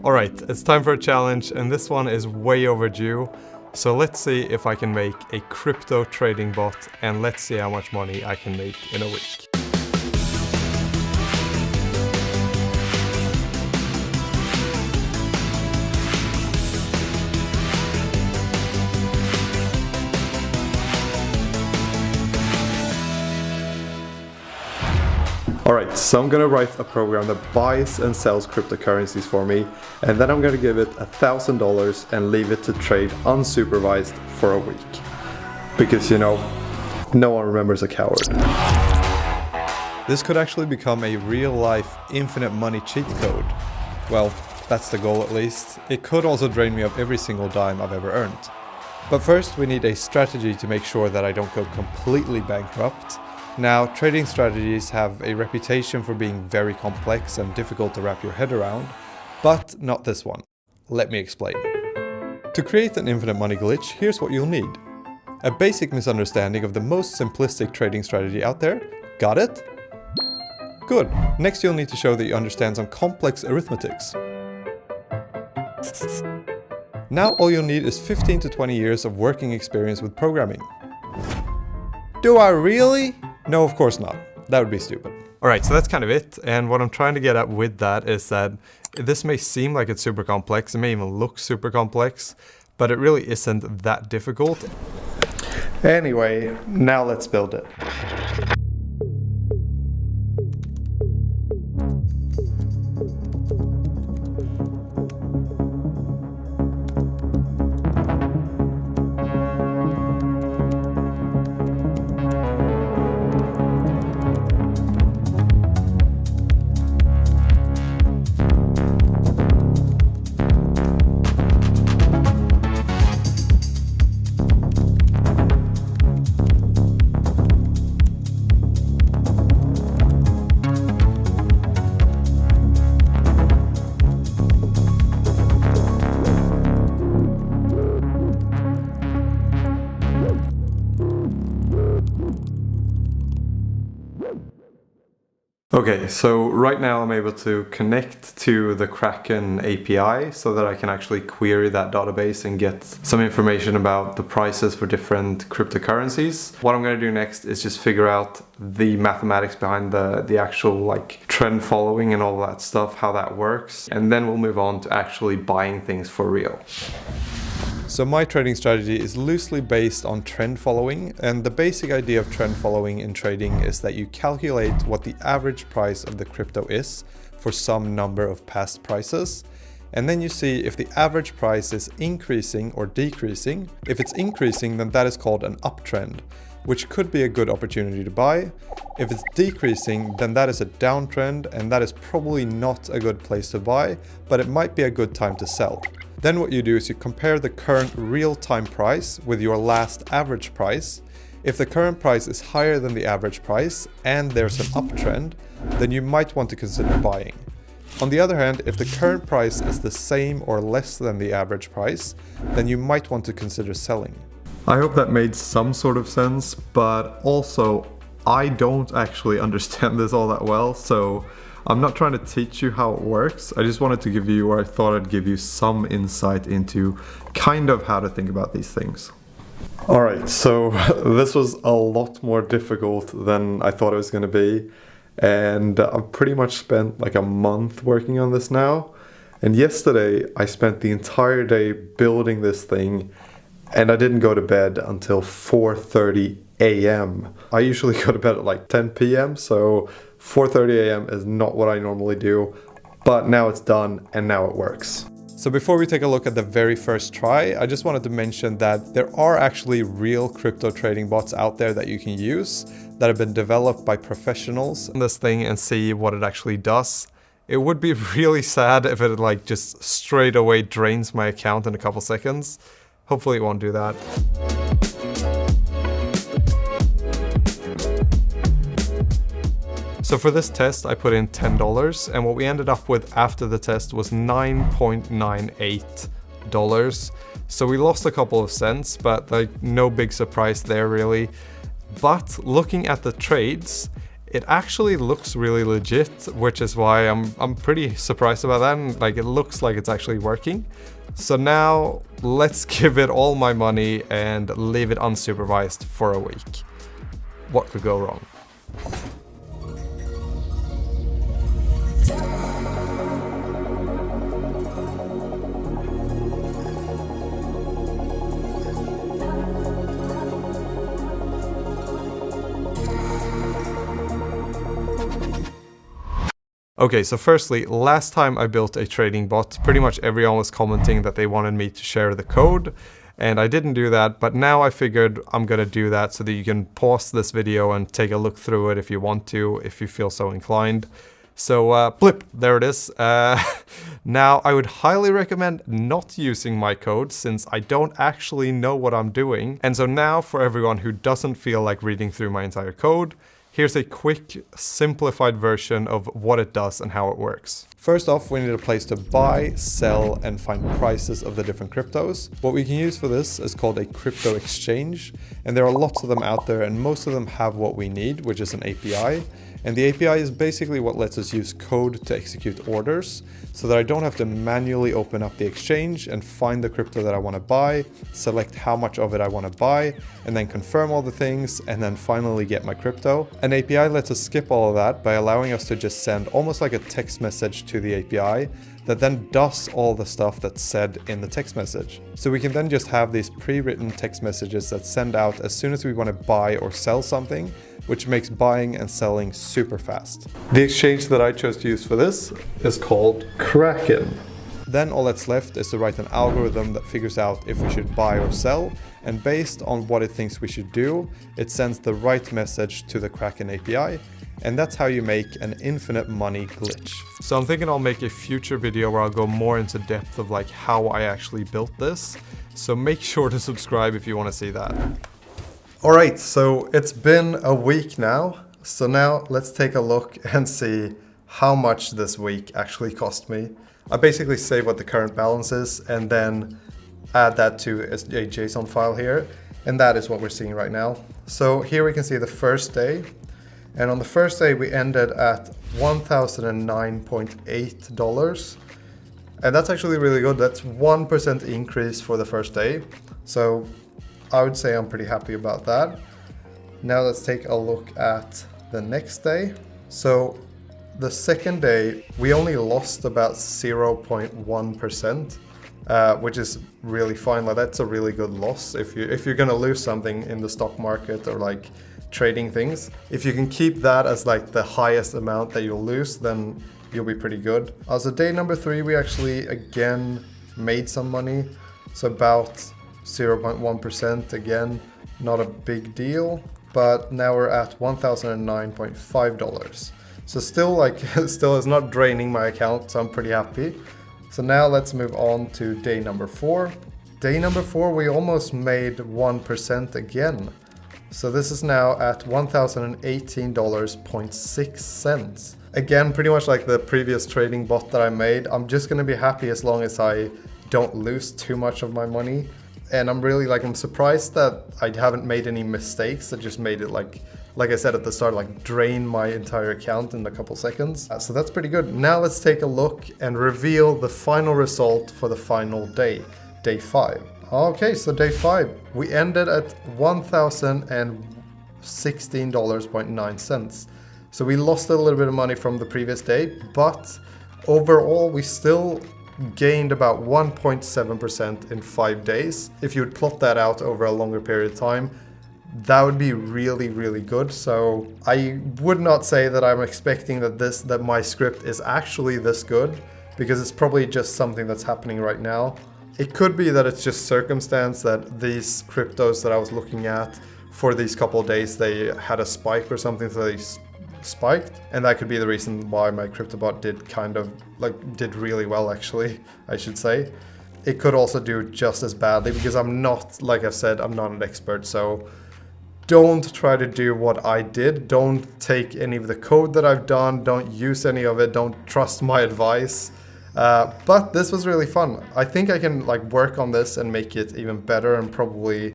Alright, it's time for a challenge, and this one is way overdue. So let's see if I can make a crypto trading bot, and let's see how much money I can make in a week. Alright, so I'm gonna write a program that buys and sells cryptocurrencies for me, and then I'm gonna give it $1,000 and leave it to trade unsupervised for a week. Because, you know, no one remembers a coward. This could actually become a real-life infinite money cheat code. Well, that's the goal at least. It could also drain me of every single dime I've ever earned. But first, we need a strategy to make sure that I don't go completely bankrupt. Now, trading strategies have a reputation for being very complex and difficult to wrap your head around, but not this one. Let me explain. To create an infinite money glitch, here's what you'll need. A basic misunderstanding of the most simplistic trading strategy out there. Got it? Good. Next, you'll need to show that you understand some complex arithmetics. Now, all you'll need is 15 to 20 years of working experience with programming. Do I really? No, of course not. That would be stupid. Alright, so that's kind of it. And what I'm trying to get at with that is that this may seem like it's super complex. It may even look super complex, but it really isn't that difficult. Anyway, now let's build it. Okay, so right now I'm able to connect to the Kraken API so that I can actually query that database and get some information about the prices for different cryptocurrencies. What I'm going to do next is just figure out the mathematics behind the actual like trend following and all that stuff, how that works, and then we'll move on to actually buying things for real. So my trading strategy is loosely based on trend following, and the basic idea of trend following in trading is that you calculate what the average price of the crypto is for some number of past prices, and then you see if the average price is increasing or decreasing. If it's increasing, then that is called an uptrend, which could be a good opportunity to buy. If it's decreasing, then that is a downtrend, and that is probably not a good place to buy, but it might be a good time to sell. Then what you do is you compare the current real-time price with your last average price. If the current price is higher than the average price and there's an uptrend, then you might want to consider buying. On the other hand, if the current price is the same or less than the average price, then you might want to consider selling. I hope that made some sort of sense, but also I don't actually understand this all that well, so I'm not trying to teach you how it works. I just wanted to give you, or I thought I'd give you some insight into kind of how to think about these things. Alright, so this was a lot more difficult than I thought it was going to be. And I've pretty much spent like a month working on this now. And yesterday I spent the entire day building this thing, and I didn't go to bed until 4:30 a.m. I usually go to bed at like 10 p.m. so 4:30 a.m. is not what I normally do, but now it's done and now it works. So before we take a look at the very first try, I just wanted to mention that there are actually real crypto trading bots out there that you can use that have been developed by professionals on this thing and see what it actually does. It would be really sad if it like just straight away drains my account in a couple seconds. Hopefully it won't do that. So for this test, I put in $10, and what we ended up with after the test was $9.98. So we lost a couple of cents, but like no big surprise there really. But looking at the trades, it actually looks really legit, which is why I'm pretty surprised about that, and like it looks like it's actually working. So now let's give it all my money and leave it unsupervised for a week. What could go wrong? Okay, so firstly, last time I built a trading bot, pretty much everyone was commenting that they wanted me to share the code, and I didn't do that, but now I figured I'm gonna do that so that you can pause this video and take a look through it if you want to, if you feel so inclined. So blip, there it is. Now I would highly recommend not using my code since I don't actually know what I'm doing. And so now for everyone who doesn't feel like reading through my entire code, here's a quick, simplified version of what it does and how it works. First off, we need a place to buy, sell, and find prices of the different cryptos. What we can use for this is called a crypto exchange, and there are lots of them out there, and most of them have what we need, which is an API. And the API is basically what lets us use code to execute orders so that I don't have to manually open up the exchange and find the crypto that I want to buy, select how much of it I want to buy, and then confirm all the things, and then finally get my crypto. An API lets us skip all of that by allowing us to just send almost like a text message to the API that then does all the stuff that's said in the text message. So we can then just have these pre-written text messages that send out as soon as we want to buy or sell something, which makes buying and selling super fast. The exchange that I chose to use for this is called Kraken. Then all that's left is to write an algorithm that figures out if we should buy or sell, and based on what it thinks we should do, it sends the right message to the Kraken API, and that's how you make an infinite money glitch. So I'm thinking I'll make a future video where I'll go more into depth of like how I actually built this, so make sure to subscribe if you want to see that. Alright, so it's been a week now, so now let's take a look and see how much this week actually cost me. I basically say what the current balance is and then add that to a JSON file here, and that is what we're seeing right now. So here we can see the first day, and on the first day we ended at $1,009.8, and that's actually really good. That's 1% increase for the first day, so I would say I'm pretty happy about that. Now let's take a look at the next day. So the second day, we only lost about 0.1%, which is really fine. Like that's a really good loss if you're gonna lose something in the stock market or like trading things. If you can keep that as like the highest amount that you'll lose, then you'll be pretty good. So day number 3, we actually again made some money. So about 0.1%, again, not a big deal, but now we're at $1,009.5. So still still is not draining my account, so I'm pretty happy. So now let's move on to day number 4. Day number 4, we almost made 1% again. So this is now at $1,018.6. Again, pretty much like the previous trading bot that I made, I'm just gonna be happy as long as I don't lose too much of my money. And I'm really I'm surprised that I haven't made any mistakes that just made it like I said at the start, like drain my entire account in a couple seconds. So that's pretty good. Now let's take a look and reveal the final result for the final day, day 5. Okay, so day 5, we ended at $1,016.09. So we lost a little bit of money from the previous day, but overall we still gained about 1.7% in 5 days. If you would plot that out over a longer period of time, that would be really, really good. So I would not say that I'm expecting that my script is actually this good, because it's probably just something that's happening right now. It could be that it's just circumstance that these cryptos that I was looking at for these couple of days, they had a spike or something, so they spiked, and that could be the reason why my CryptoBot did really well, actually, I should say. It could also do just as badly, because I'm not, like I've said, I'm not an expert, so don't try to do what I did. Don't take any of the code that I've done, don't use any of it, don't trust my advice. But this was really fun. I think I can work on this and make it even better, and probably